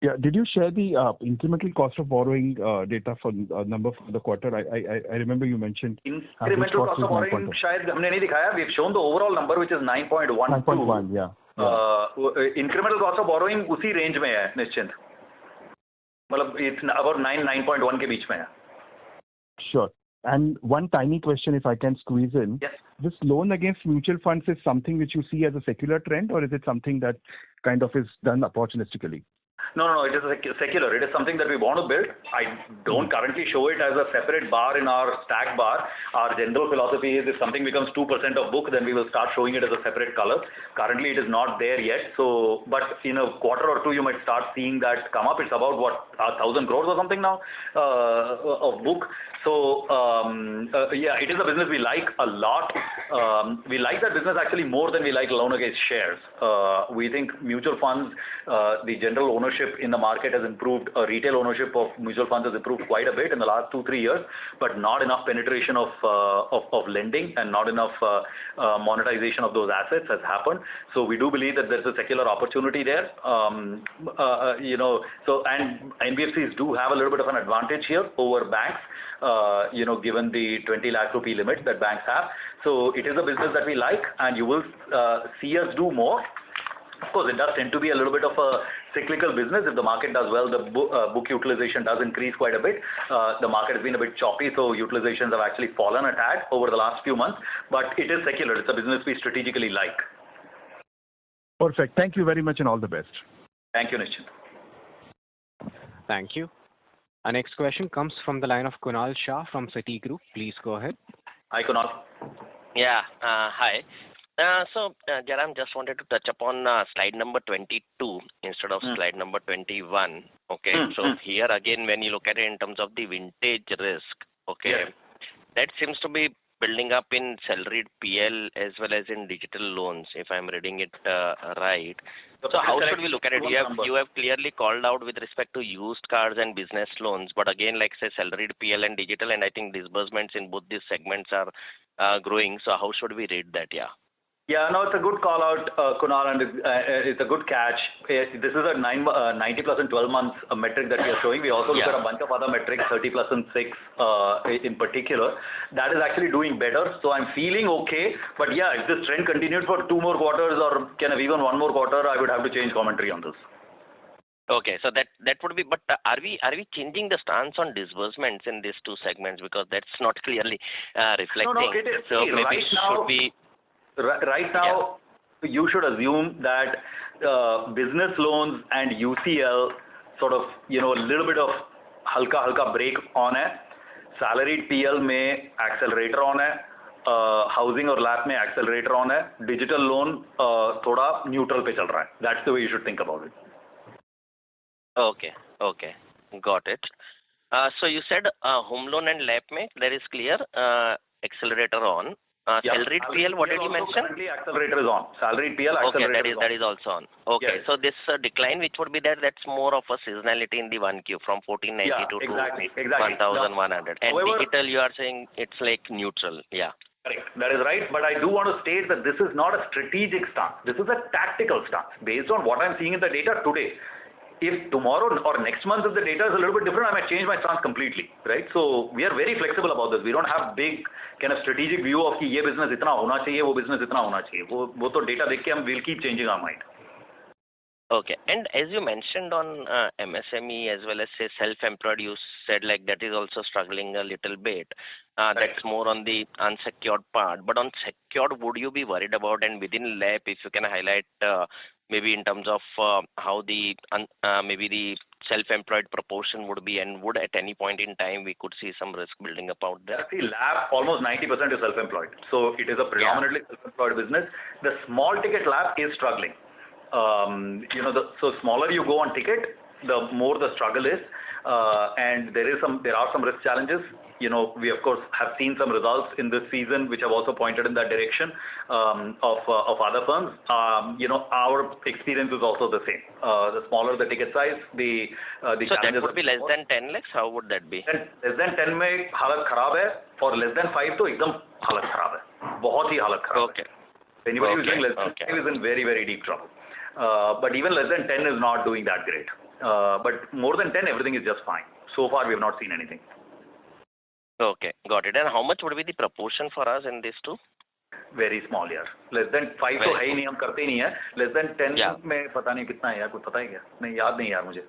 Yeah, did you share the incremental cost of borrowing data for number for the quarter? I remember you mentioned incremental cost of borrowing. शायद हमने नहीं दिखाया. We've shown the overall number, which is 9.12. 9.1, yeah. Incremental cost of borrowing उसी range में है निश्चिंत. मतलब it's about 9.1 के बीच में है. Sure. And one tiny question, if I can squeeze in. Yes. This loan against mutual funds is something which you see as a secular trend, or is it something that kind of is done opportunistically? No, it is secular. It is something that we want to build. I don't currently show it as a separate bar in our stack bar. Our general philosophy is if something becomes 2% of book, then we will start showing it as a separate color. Currently, it is not there yet. So, but in a quarter or two, you might start seeing that come up. It's about 1,000 crores or something now of book. So, yeah, it is a business we like a lot. We like that business actually more than we like loan against shares. We think mutual funds, the general ownership in the market has improved. Retail ownership of mutual funds has improved quite a bit in the last 2-3 years, but not enough penetration of lending and not enough monetization of those assets has happened. So we do believe that there's a secular opportunity there. So and NBFCs do have a little bit of an advantage here over banks. Given the 20 lakh rupee limit that banks have. So it is a business that we like, and you will see us do more. Of course, it does tend to be a little bit of a cyclical business. If the market does well, the book utilization does increase quite a bit. The market has been a bit choppy, so utilizations have actually fallen a tad over the last few months. But it is secular. It's a business we strategically like. Perfect. Thank you very much and all the best. Thank you, Nischint. Thank you. Our next question comes from the line of Kunal Shah from Citigroup. Please go ahead. Hi, Kunal. Yeah, hi. So, Jairam, just wanted to touch upon slide number 22 instead of slide number 21. Okay, so here again, when you look at it in terms of the vintage risk, okay, that seems to be building up in salaried PL as well as in digital loans, if I'm reading it right. So how should we look at it? You have clearly called out with respect to used cars and business loans, but again, like say salaried PL and digital, and I think disbursements in both these segments are growing. So how should we read that? Yeah, no, it's a good call out, Kunal, and it's a good catch. This is a 90 plus and 12 months metric that we are showing. We also look at a bunch of other metrics, 30 plus and 6 in particular. That is actually doing better. So I'm feeling okay. But yeah, if this trend continued for 2 more quarters or kind of even 1 more quarter, I would have to change commentary on this. Okay, so that would be, but are we changing the stance on disbursements in these two segments, because that's not clearly reflecting? No, it is. So maybe should we? Right now, you should assume that business loans and UCL sort of, a little bit of halka break on hai. Salaried PL में accelerator on hai. Housing or LAP में accelerator on hai. Digital loan थोड़ा neutral पे चल रहा है. That's the way you should think about it. Okay, got it. So you said home loan and LAP में there is clear accelerator on. Salaried PL, what did you mention? Currently, accelerator is on. Salaried PL, accelerator that is also on. Okay, so this decline which would be there, that's more of a seasonality in the 1Q from 1492 to 1100. And however, digital, you are saying it's like neutral. Yeah. Correct. That is right. But I do want to state that this is not a strategic stance. This is a tactical stance based on what I'm seeing in the data today. If tomorrow or next month, if the data is a little bit different, I might change my stance completely, right? So we are very flexible about this. We don't have big kind of strategic view of कि ये business इतना होना चाहिए, वो business इतना होना चाहिए. वो तो data देख के हम will keep changing our mind. Okay, and as you mentioned on MSME as well as say self-employed, you said like that is also struggling a little bit. That's more on the unsecured part. But on secured, would you be worried about, and within LAP, if you can highlight maybe in terms of how the maybe the self-employed proportion would be, and would at any point in time we could see some risk building up out there? See, LAP, almost 90% is self-employed. So it is a predominantly self-employed business. The small ticket LAP is struggling. So smaller you go on ticket, the more the struggle is. And there are some risk challenges. We of course have seen some results in this season which have also pointed in that direction of other firms. Our experience is also the same. The smaller the ticket size, the so that would be less than 10 lakhs. How would that be? Less than 10 में हालत खराब है. For less than 5 तो एकदम हालत खराब है. बहुत ही हालत खराब. Okay. Anybody who's doing less than 5 is in very, very deep trouble. But even less than 10 is not doing that great. But more than 10, everything is just fine. So far, we have not seen anything. Okay, got it. And how much would be the proportion for us in these two? Very small, यार. Less than 5 तो है ही नहीं, हम करते ही नहीं है. Less than 10 में पता नहीं कितना है यार, कुछ पता है क्या? नहीं, याद नहीं यार मुझे.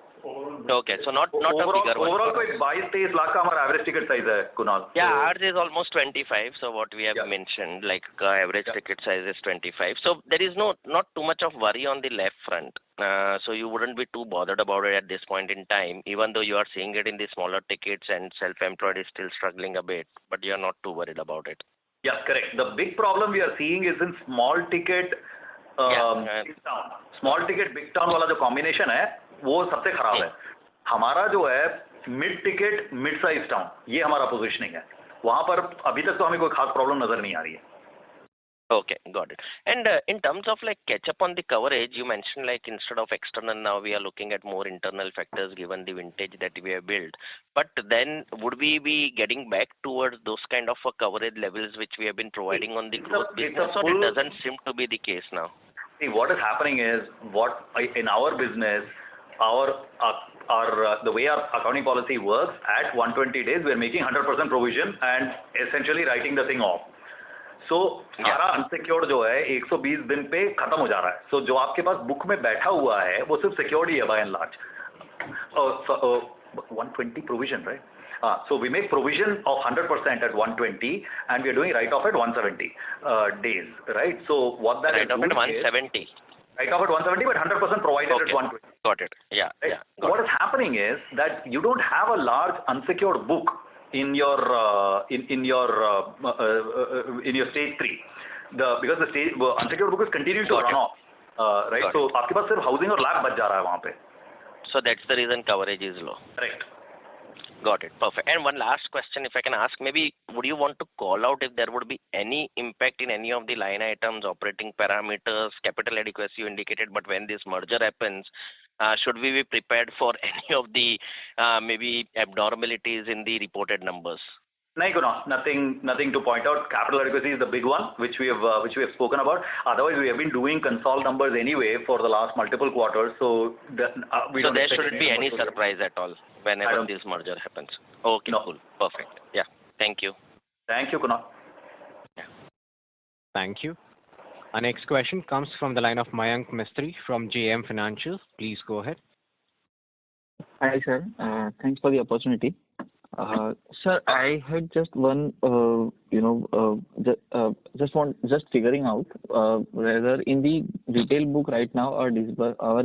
Okay, so not a bigger one. Overall कोई 22-23 लाख का हमारा average ticket size है, Kunal. Yeah, ours is almost 25. So what we have mentioned, like average ticket size is 25. So there is not too much of worry on the left front. So you wouldn't be too bothered about it at this point in time, even though you are seeing it in the smaller tickets and self-employed is still struggling a bit, but you are not too worried about it. Yeah, correct. The big problem we are seeing is in small ticket, big town. Small ticket, big town वाला जो combination है, वो सबसे खराब है. हमारा जो है mid ticket, mid size town, ये हमारा positioning है. वहाँ पर अभी तक तो हमें कोई खास problem नजर नहीं आ रही है. Okay, got it. And in terms of like catch up on the coverage, you mentioned like instead of external now we are looking at more internal factors given the vintage that we have built. But then would we be getting back towards those kind of coverage levels which we have been providing on the growth business, or it doesn't seem to be the case now? See, what is happening is in our business, the way our accounting policy works, at 120 days we are making 100% provision and essentially writing the thing off. So सारा unsecured जो है 120 दिन पे खत्म हो जा रहा है. So जो आपके पास बुक में बैठा हुआ है वो सिर्फ सिक्योर्ड ही है by and large. 120 provision, right? So we make provision of 100% at 120 and we are doing write off at 170 days, right? So what that write off at 170. Write off at 170 but 100% provided at 120. Got it. Yeah. Right? Yeah. What is happening is that you don't have a large unsecured book in your stage 3, because the stage unsecured book is continuing to run off, right? So आपके पास सिर्फ housing और LAP बच जा रहा है वहाँ पे. So that's the reason coverage is low. Correct. Got it. Perfect. And one last question, if I can ask, maybe would you want to call out if there would be any impact in any of the line items, operating parameters, capital adequacy you indicated, but when this merger happens, should we be prepared for any of the maybe abnormalities in the reported numbers? No, nothing to point out. Capital adequacy is the big one, which we have spoken about. Otherwise, we have been doing consol numbers anyway for the last multiple quarters. So there shouldn't be any surprise at all whenever this merger happens. Okay, no. Cool, perfect. Yeah, thank you. Thank you, Kunal. Yeah. Thank you. Our next question comes from the line of Mayank Mistry from JM Financial. Please go ahead. Hi, sir. Thanks for the opportunity. Sir, I had just one, just figuring out whether in the retail book right now our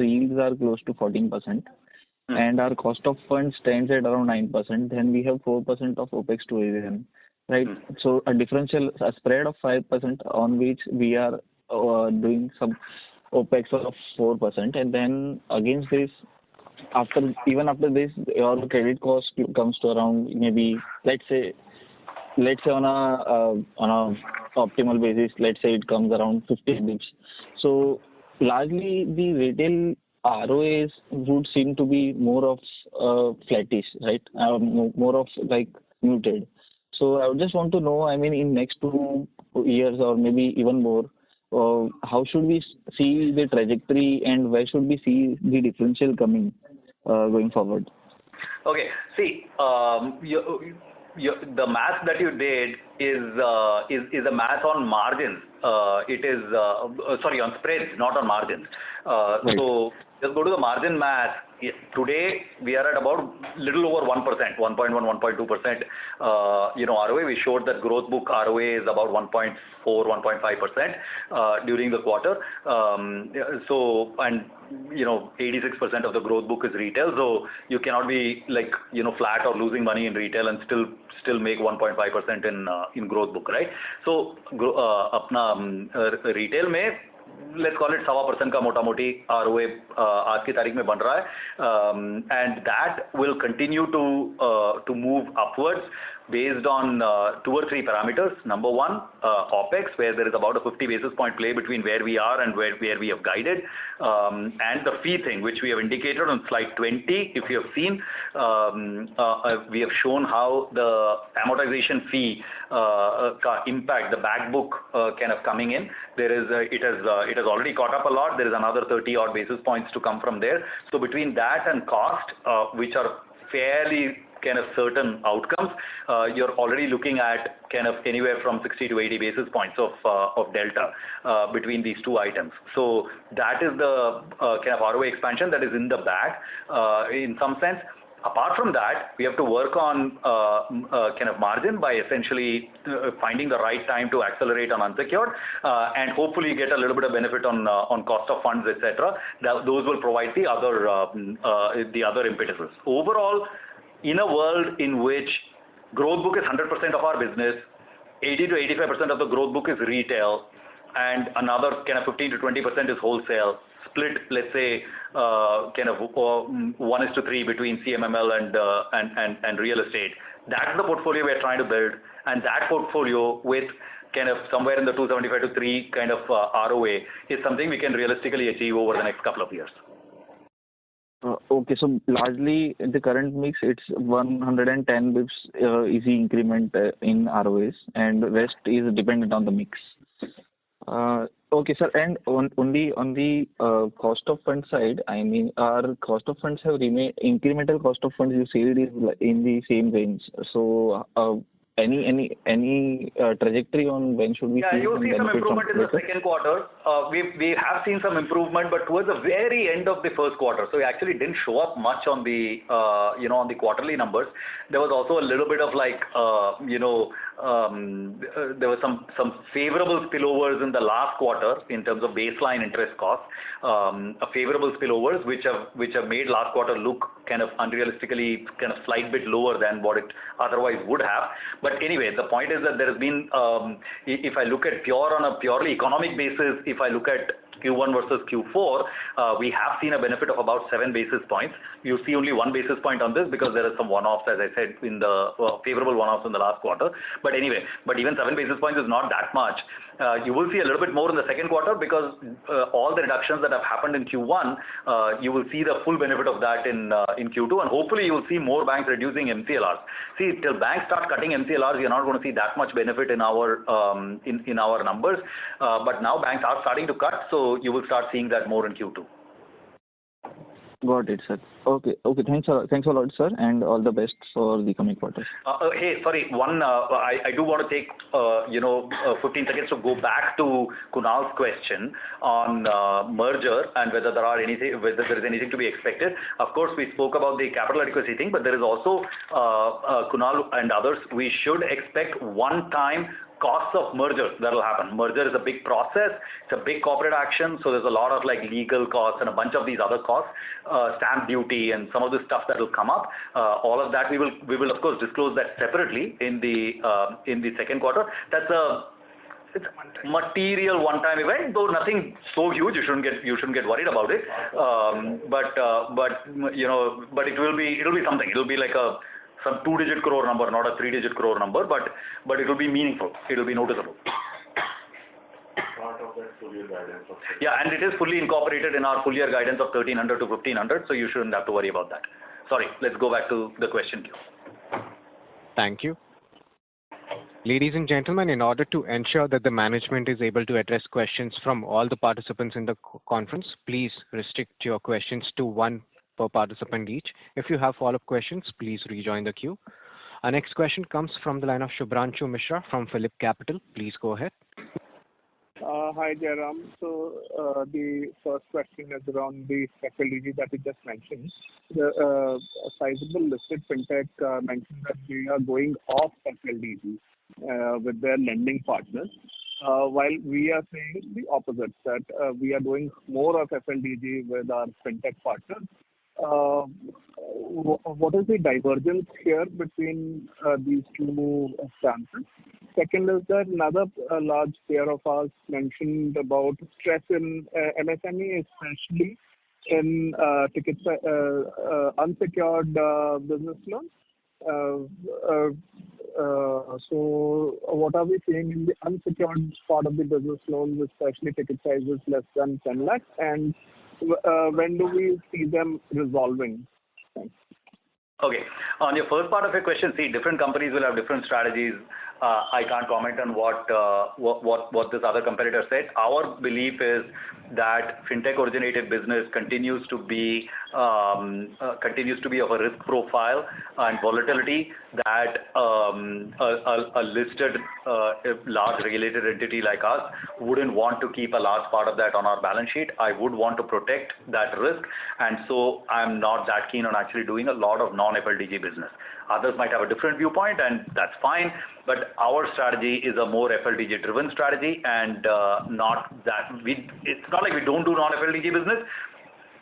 yields are close to 14%, and our cost of funds stands at around 9%. Then we have 4% of OPEX to AUM, right? So a spread of 5% on which we are doing some OPEX of 4%, and then against this, even after this, your credit cost comes to around maybe let's say on a optimal basis, let's say it comes around 50 bps. So largely the retail ROAs would seem to be more of flattish, right? More of like muted. So I would just want to know, I mean, in next 2 years or maybe even more, how should we see the trajectory and where should we see the differential coming going forward? Okay. See, the math that you did is a math on margins. It is sorry, on spreads, not on margins. Right. So just go to the margin math. Today we are at about little over 1%, 1.1, 1.2%. ROA. We showed that growth book ROA is about 1.4, 1.5% during the quarter. So and 86% of the growth book is retail. So you cannot be like flat or losing money in retail and still make 1.5% in growth book, right? So अपना retail में let's call it 1.25% का मोटा मोटी ROA आज की तारीख में बन रहा है, and that will continue to move upwards based on 2 or 3 parameters. Number one, OPEX, where there is about a 50 basis point play between where we are and where we have guided, and the fee thing, which we have indicated on slide 20. If you have seen, we have shown how the amortization fee impact, the back book kind of coming in. It has already caught up a lot. There is another 30 odd basis points to come from there. So between that and cost, which are fairly kind of certain outcomes, you're already looking at kind of anywhere from 60 to 80 basis points of delta between these two items. So that is the kind of ROA expansion that is in the bag in some sense. Apart from that, we have to work on kind of margin by essentially finding the right time to accelerate on unsecured and hopefully get a little bit of benefit on cost of funds, etc. Those will provide the other impetuses. Overall, in a world in which growth book is 100% of our business, 80 to 85% of the growth book is retail, and another kind of 15 to 20% is wholesale, split, let's say, kind of 1:3 between CMML and real estate. That's the portfolio we're trying to build, and that portfolio with kind of somewhere in the 275 to 3 kind of ROA is something we can realistically achieve over the next couple of years. Okay, so largely the current mix, it's 110 bips easy increment in ROAs, and rest is dependent on the mix. Okay, sir, and only on the cost of fund side, I mean, our cost of funds have remained, incremental cost of funds you said is in the same range. So any trajectory on when should we see you'll see some improvement in the second quarter. We have seen some improvement, but towards the very end of the first quarter, so it actually didn't show up much on the on the quarterly numbers. There was also a little bit of like there was some favorable spillovers in the last quarter in terms of baseline interest costs, favorable spillovers which have made last quarter look kind of unrealistically kind of slight bit lower than what it otherwise would have. But anyway, the point is that there has been, if I look at on a purely economic basis, if I look at Q1 versus Q4, we have seen a benefit of about 7 basis points. You see only 1 basis point on this because there are some one-offs, as I said, in the favorable one-offs in the last quarter. But anyway, even 7 basis points is not that much. You will see a little bit more in the second quarter because all the reductions that have happened in Q1, you will see the full benefit of that in Q2, and hopefully you will see more banks reducing MCLRs. See, till banks start cutting MCLRs, you're not going to see that much benefit in our numbers. But now banks are starting to cut, so you will start seeing that more in Q2. Got it, sir. Okay. Thanks a lot, sir, and all the best for the coming quarters. Hey, sorry. I do want to take 15 seconds to go back to Kunal's question on merger and whether there is anything to be expected. Of course, we spoke about the capital adequacy thing, but there is also Kunal and others. We should expect one-time costs of mergers that will happen. Merger is a big process. It's a big corporate action. So there's a lot of like legal costs and a bunch of these other costs, stamp duty and some of the stuff that will come up. All of that we will of course disclose that separately in the second quarter. It's a material one-time event, though nothing so huge. You shouldn't get worried about it. But it'll be something. It'll be like some 2-digit crore number, not a 3-digit crore number, but it will be meaningful. It will be noticeable. Part of that full year guidance. Yeah, and it is fully incorporated in our full year guidance of 1300 to 1500, so you shouldn't have to worry about that. Sorry, let's go back to the question queue. Thank you. Ladies and gentlemen, in order to ensure that the management is able to address questions from all the participants in the conference, please restrict your questions to one per participant each. If you have follow-up questions, please rejoin the queue. Our next question comes from the line of Shubhranshu Mishra from Phillip Capital. Please go ahead. Hi, Jairam. So the first question is around the FLDG that you just mentioned. The sizable listed fintech mentioned that they are going off FLDG with their lending partners, while we are saying the opposite, that we are doing more of FLDG with our fintech partners. What is the divergence here between these two stances? Second is that another large player of ours mentioned about stress in MSME, especially in unsecured business loans. So what are we seeing in the unsecured part of the business loans, especially ticket sizes less than 10 lakhs, and when do we see them resolving? Thanks. Okay. On your first part of your question, see, different companies will have different strategies. I can't comment on what this other competitor said. Our belief is that fintech originated business continues to be of a risk profile and volatility that a listed large regulated entity like us wouldn't want to keep a large part of that on our balance sheet. I would want to protect that risk, and so I'm not that keen on actually doing a lot of non-FLDG business. Others might have a different viewpoint, and that's fine, but our strategy is a more FLDG driven strategy, and it's not like we don't do non-FLDG business,